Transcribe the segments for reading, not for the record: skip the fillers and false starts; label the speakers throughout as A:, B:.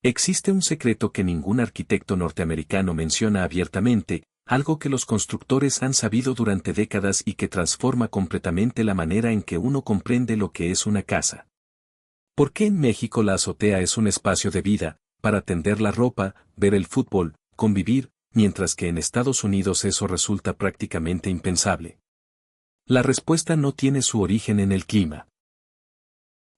A: Existe un secreto que ningún arquitecto norteamericano menciona abiertamente, algo que los constructores han sabido durante décadas y que transforma completamente la manera en que uno comprende lo que es una casa. ¿Por qué en México la azotea es un espacio de vida, para tender la ropa, ver el fútbol, convivir, mientras que en Estados Unidos eso resulta prácticamente impensable? La respuesta no tiene su origen en el clima.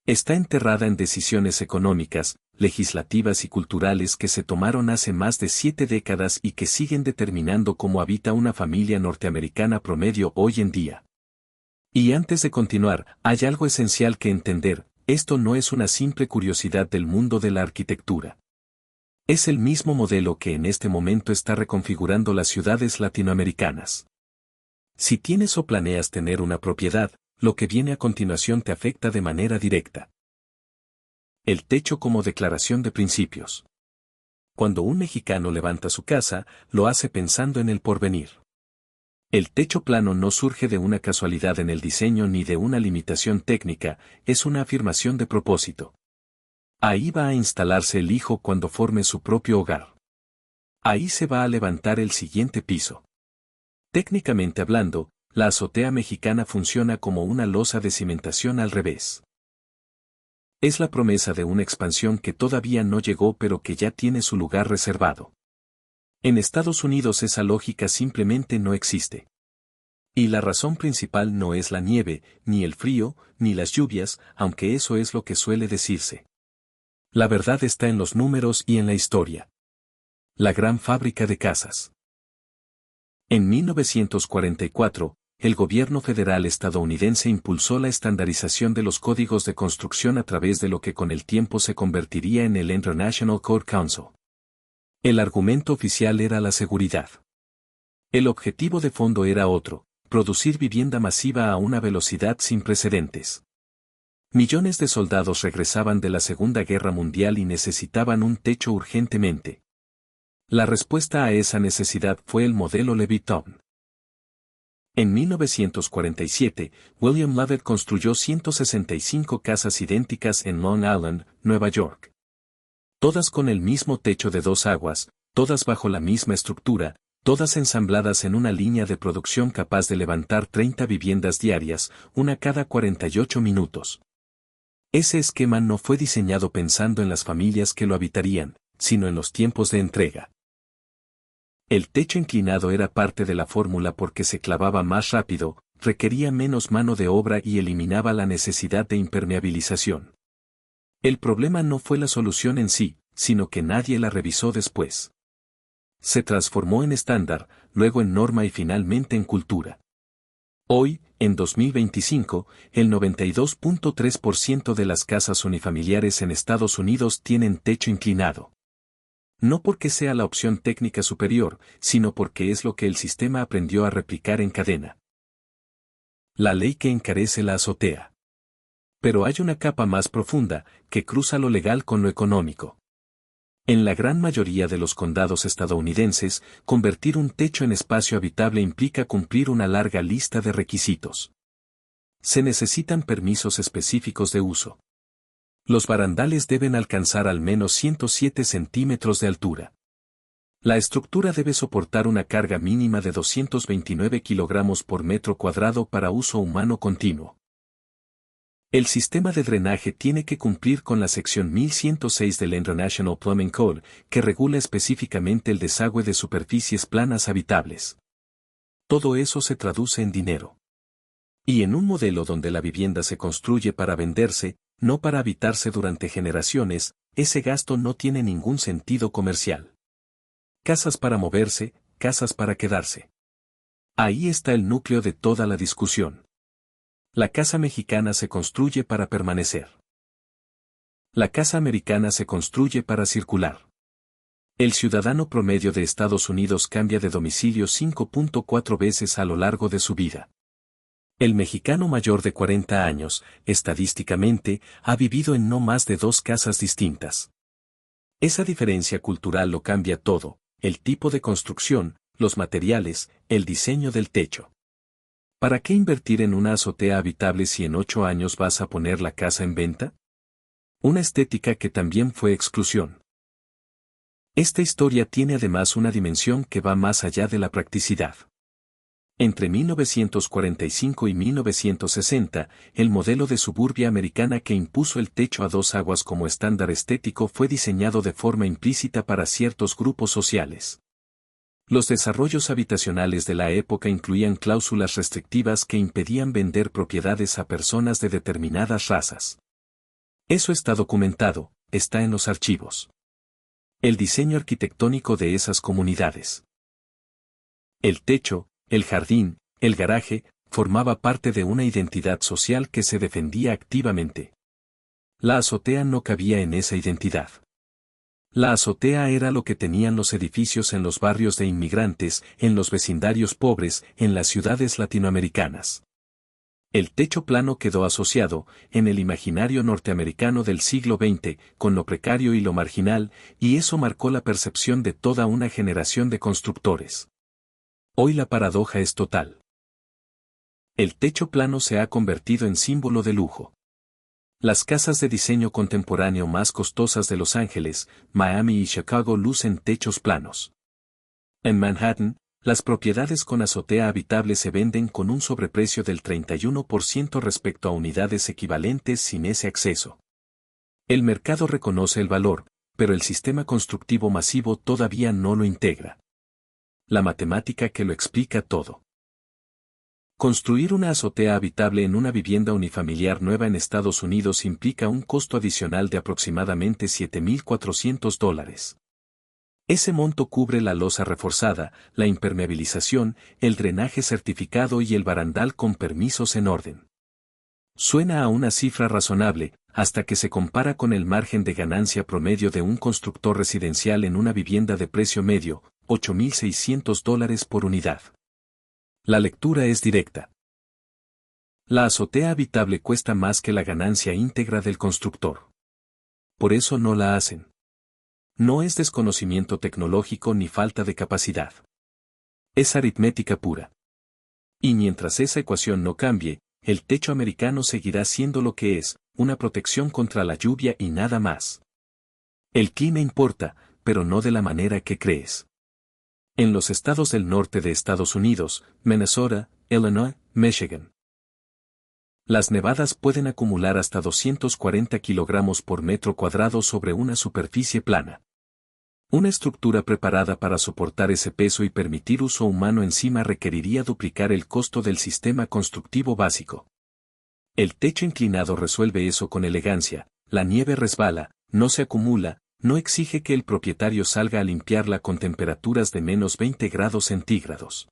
A: Está enterrada en decisiones económicas, legislativas y culturales que se tomaron hace más de 7 décadas y que siguen determinando cómo habita una familia norteamericana promedio hoy en día. Y antes de continuar, hay algo esencial que entender: esto no es una simple curiosidad del mundo de la arquitectura. Es el mismo modelo que en este momento está reconfigurando las ciudades latinoamericanas. Si tienes o planeas tener una propiedad, lo que viene a continuación te afecta de manera directa. El techo como declaración de principios. Cuando un mexicano levanta su casa, lo hace pensando en el porvenir. El techo plano no surge de una casualidad en el diseño ni de una limitación técnica, es una afirmación de propósito. Ahí va a instalarse el hijo cuando forme su propio hogar. Ahí se va a levantar el siguiente piso. Técnicamente hablando, la azotea mexicana funciona como una losa de cimentación al revés. Es la promesa de una expansión que todavía no llegó pero que ya tiene su lugar reservado. En Estados Unidos esa lógica simplemente no existe. Y la razón principal no es la nieve, ni el frío, ni las lluvias, aunque eso es lo que suele decirse. La verdad está en los números y en la historia. La gran fábrica de casas. En 1944, el gobierno federal estadounidense impulsó la estandarización de los códigos de construcción a través de lo que con el tiempo se convertiría en el International Code Council. El argumento oficial era la seguridad. El objetivo de fondo era otro: producir vivienda masiva a una velocidad sin precedentes. Millones de soldados regresaban de la Segunda Guerra Mundial y necesitaban un techo urgentemente. La respuesta a esa necesidad fue el modelo Leviton. En 1947, William Lovett construyó 165 casas idénticas en Long Island, Nueva York. Todas con el mismo techo de 2 aguas, todas bajo la misma estructura, todas ensambladas en una línea de producción capaz de levantar 30 viviendas diarias, una cada 48 minutos. Ese esquema no fue diseñado pensando en las familias que lo habitarían, sino en los tiempos de entrega. El techo inclinado era parte de la fórmula porque se clavaba más rápido, requería menos mano de obra y eliminaba la necesidad de impermeabilización. El problema no fue la solución en sí, sino que nadie la revisó después. Se transformó en estándar, luego en norma y finalmente en cultura. Hoy, en 2025, el 92.3% de las casas unifamiliares en Estados Unidos tienen techo inclinado. No porque sea la opción técnica superior, sino porque es lo que el sistema aprendió a replicar en cadena. La ley que encarece la azotea. Pero hay una capa más profunda, que cruza lo legal con lo económico. En la gran mayoría de los condados estadounidenses, convertir un techo en espacio habitable implica cumplir una larga lista de requisitos. Se necesitan permisos específicos de uso. Los barandales deben alcanzar al menos 107 centímetros de altura. La estructura debe soportar una carga mínima de 229 kilogramos por metro cuadrado para uso humano continuo. El sistema de drenaje tiene que cumplir con la sección 1106 del International Plumbing Code, que regula específicamente el desagüe de superficies planas habitables. Todo eso se traduce en dinero. Y en un modelo donde la vivienda se construye para venderse, no para habitarse durante generaciones, ese gasto no tiene ningún sentido comercial. Casas para moverse, casas para quedarse. Ahí está el núcleo de toda la discusión. La casa mexicana se construye para permanecer. La casa americana se construye para circular. El ciudadano promedio de Estados Unidos cambia de domicilio 5.4 veces a lo largo de su vida. El mexicano mayor de 40 años, estadísticamente, ha vivido en no más de 2 casas distintas. Esa diferencia cultural lo cambia todo: el tipo de construcción, los materiales, el diseño del techo. ¿Para qué invertir en una azotea habitable si en 8 años vas a poner la casa en venta? Una estética que también fue exclusión. Esta historia tiene además una dimensión que va más allá de la practicidad. Entre 1945 y 1960, el modelo de suburbia americana que impuso el techo a dos aguas como estándar estético fue diseñado de forma implícita para ciertos grupos sociales. Los desarrollos habitacionales de la época incluían cláusulas restrictivas que impedían vender propiedades a personas de determinadas razas. Eso está documentado, está en los archivos. El diseño arquitectónico de esas comunidades. El techo, el jardín, el garaje, formaba parte de una identidad social que se defendía activamente. La azotea no cabía en esa identidad. La azotea era lo que tenían los edificios en los barrios de inmigrantes, en los vecindarios pobres, en las ciudades latinoamericanas. El techo plano quedó asociado, en el imaginario norteamericano del siglo XX, con lo precario y lo marginal, y eso marcó la percepción de toda una generación de constructores. Hoy la paradoja es total. El techo plano se ha convertido en símbolo de lujo. Las casas de diseño contemporáneo más costosas de Los Ángeles, Miami y Chicago lucen techos planos. En Manhattan, las propiedades con azotea habitable se venden con un sobreprecio del 31% respecto a unidades equivalentes sin ese acceso. El mercado reconoce el valor, pero el sistema constructivo masivo todavía no lo integra. La matemática que lo explica todo. Construir una azotea habitable en una vivienda unifamiliar nueva en Estados Unidos implica un costo adicional de aproximadamente $7,400. Ese monto cubre la losa reforzada, la impermeabilización, el drenaje certificado y el barandal con permisos en orden. Suena a una cifra razonable, hasta que se compara con el margen de ganancia promedio de un constructor residencial en una vivienda de precio medio, $8,600 por unidad. La lectura es directa. La azotea habitable cuesta más que la ganancia íntegra del constructor. Por eso no la hacen. No es desconocimiento tecnológico ni falta de capacidad. Es aritmética pura. Y mientras esa ecuación no cambie, el techo americano seguirá siendo lo que es, una protección contra la lluvia y nada más. El clima importa, pero no de la manera que crees. En los estados del norte de Estados Unidos, Minnesota, Illinois, Michigan, las nevadas pueden acumular hasta 240 kilogramos por metro cuadrado sobre una superficie plana. Una estructura preparada para soportar ese peso y permitir uso humano encima requeriría duplicar el costo del sistema constructivo básico. El techo inclinado resuelve eso con elegancia, la nieve resbala, no se acumula, no exige que el propietario salga a limpiarla con temperaturas de menos 20 grados centígrados.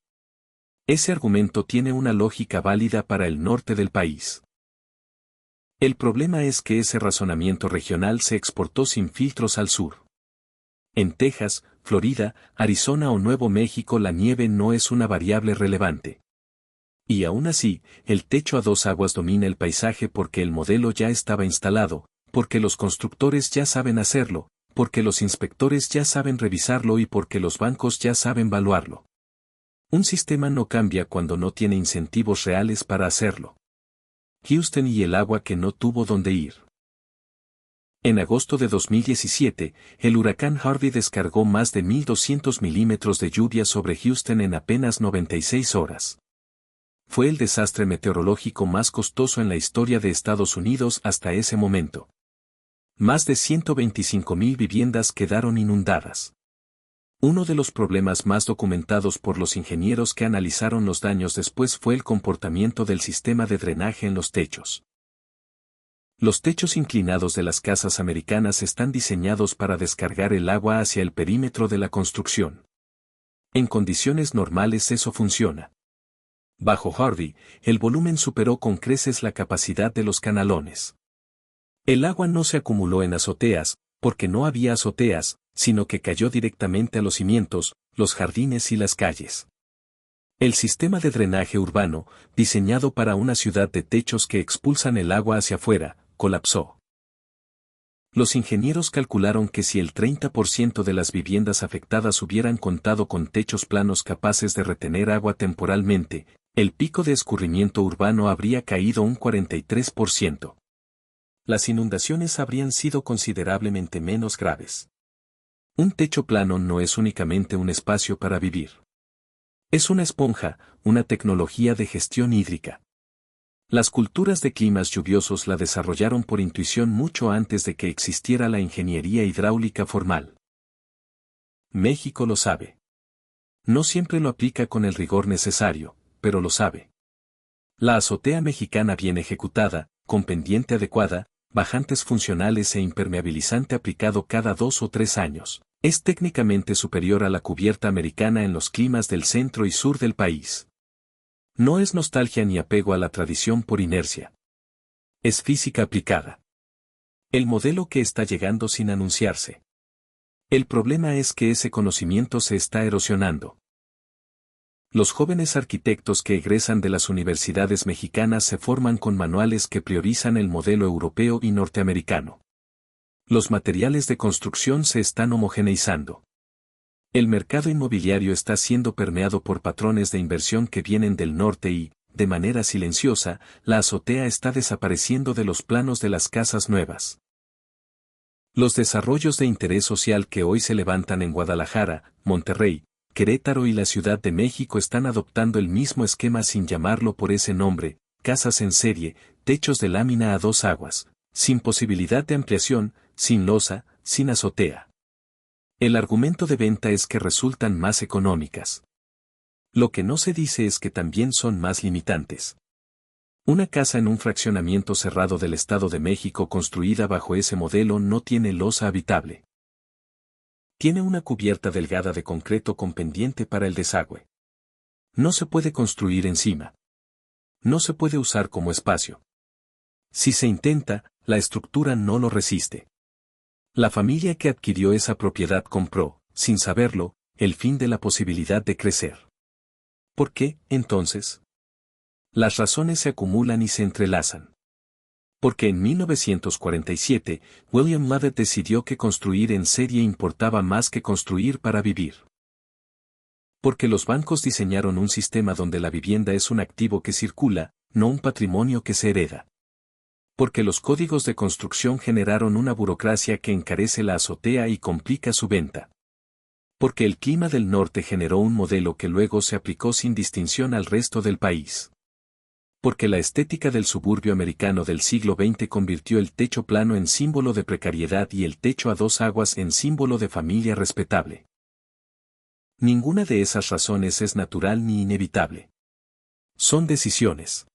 A: Ese argumento tiene una lógica válida para el norte del país. El problema es que ese razonamiento regional se exportó sin filtros al sur. En Texas, Florida, Arizona o Nuevo México la nieve no es una variable relevante. Y aún así, el techo a dos aguas domina el paisaje porque el modelo ya estaba instalado, porque los constructores ya saben hacerlo, porque los inspectores ya saben revisarlo y porque los bancos ya saben valuarlo. Un sistema no cambia cuando no tiene incentivos reales para hacerlo. Houston y el agua que no tuvo dónde ir. En agosto de 2017, el huracán Harvey descargó más de 1.200 milímetros de lluvia sobre Houston en apenas 96 horas. Fue el desastre meteorológico más costoso en la historia de Estados Unidos hasta ese momento. Más de 125.000 viviendas quedaron inundadas. Uno de los problemas más documentados por los ingenieros que analizaron los daños después fue el comportamiento del sistema de drenaje en los techos. Los techos inclinados de las casas americanas están diseñados para descargar el agua hacia el perímetro de la construcción. En condiciones normales eso funciona. Bajo Harvey, el volumen superó con creces la capacidad de los canalones. El agua no se acumuló en azoteas, porque no había azoteas, sino que cayó directamente a los cimientos, los jardines y las calles. El sistema de drenaje urbano, diseñado para una ciudad de techos que expulsan el agua hacia afuera, colapsó. Los ingenieros calcularon que si el 30% de las viviendas afectadas hubieran contado con techos planos capaces de retener agua temporalmente, el pico de escurrimiento urbano habría caído un 43%. Las inundaciones habrían sido considerablemente menos graves. Un techo plano no es únicamente un espacio para vivir. Es una esponja, una tecnología de gestión hídrica. Las culturas de climas lluviosos la desarrollaron por intuición mucho antes de que existiera la ingeniería hidráulica formal. México lo sabe. No siempre lo aplica con el rigor necesario, pero lo sabe. La azotea mexicana bien ejecutada, con pendiente adecuada, bajantes funcionales e impermeabilizante aplicado cada 2 o 3 años, es técnicamente superior a la cubierta americana en los climas del centro y sur del país. No es nostalgia ni apego a la tradición por inercia. Es física aplicada. El modelo que está llegando sin anunciarse. El problema es que ese conocimiento se está erosionando. Los jóvenes arquitectos que egresan de las universidades mexicanas se forman con manuales que priorizan el modelo europeo y norteamericano. Los materiales de construcción se están homogeneizando. El mercado inmobiliario está siendo permeado por patrones de inversión que vienen del norte y, de manera silenciosa, la azotea está desapareciendo de los planos de las casas nuevas. Los desarrollos de interés social que hoy se levantan en Guadalajara, Monterrey, Querétaro y la Ciudad de México están adoptando el mismo esquema sin llamarlo por ese nombre: casas en serie, techos de lámina a 2 aguas, sin posibilidad de ampliación, sin losa, sin azotea. El argumento de venta es que resultan más económicas. Lo que no se dice es que también son más limitantes. Una casa en un fraccionamiento cerrado del Estado de México construida bajo ese modelo no tiene losa habitable. Tiene una cubierta delgada de concreto con pendiente para el desagüe. No se puede construir encima. No se puede usar como espacio. Si se intenta, la estructura no lo resiste. La familia que adquirió esa propiedad compró, sin saberlo, el fin de la posibilidad de crecer. ¿Por qué, entonces? Las razones se acumulan y se entrelazan. Porque en 1947, William Lovett decidió que construir en serie importaba más que construir para vivir. Porque los bancos diseñaron un sistema donde la vivienda es un activo que circula, no un patrimonio que se hereda. Porque los códigos de construcción generaron una burocracia que encarece la azotea y complica su venta. Porque el clima del norte generó un modelo que luego se aplicó sin distinción al resto del país. Porque la estética del suburbio americano del siglo XX convirtió el techo plano en símbolo de precariedad y el techo a 2 aguas en símbolo de familia respetable. Ninguna de esas razones es natural ni inevitable. Son decisiones.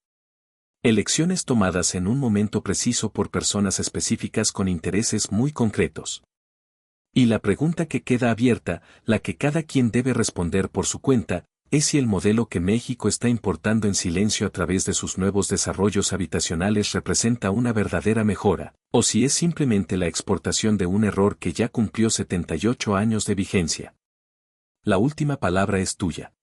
A: Elecciones tomadas en un momento preciso por personas específicas con intereses muy concretos. Y la pregunta que queda abierta, la que cada quien debe responder por su cuenta, es si el modelo que México está importando en silencio a través de sus nuevos desarrollos habitacionales representa una verdadera mejora, o si es simplemente la exportación de un error que ya cumplió 78 años de vigencia. La última palabra es tuya.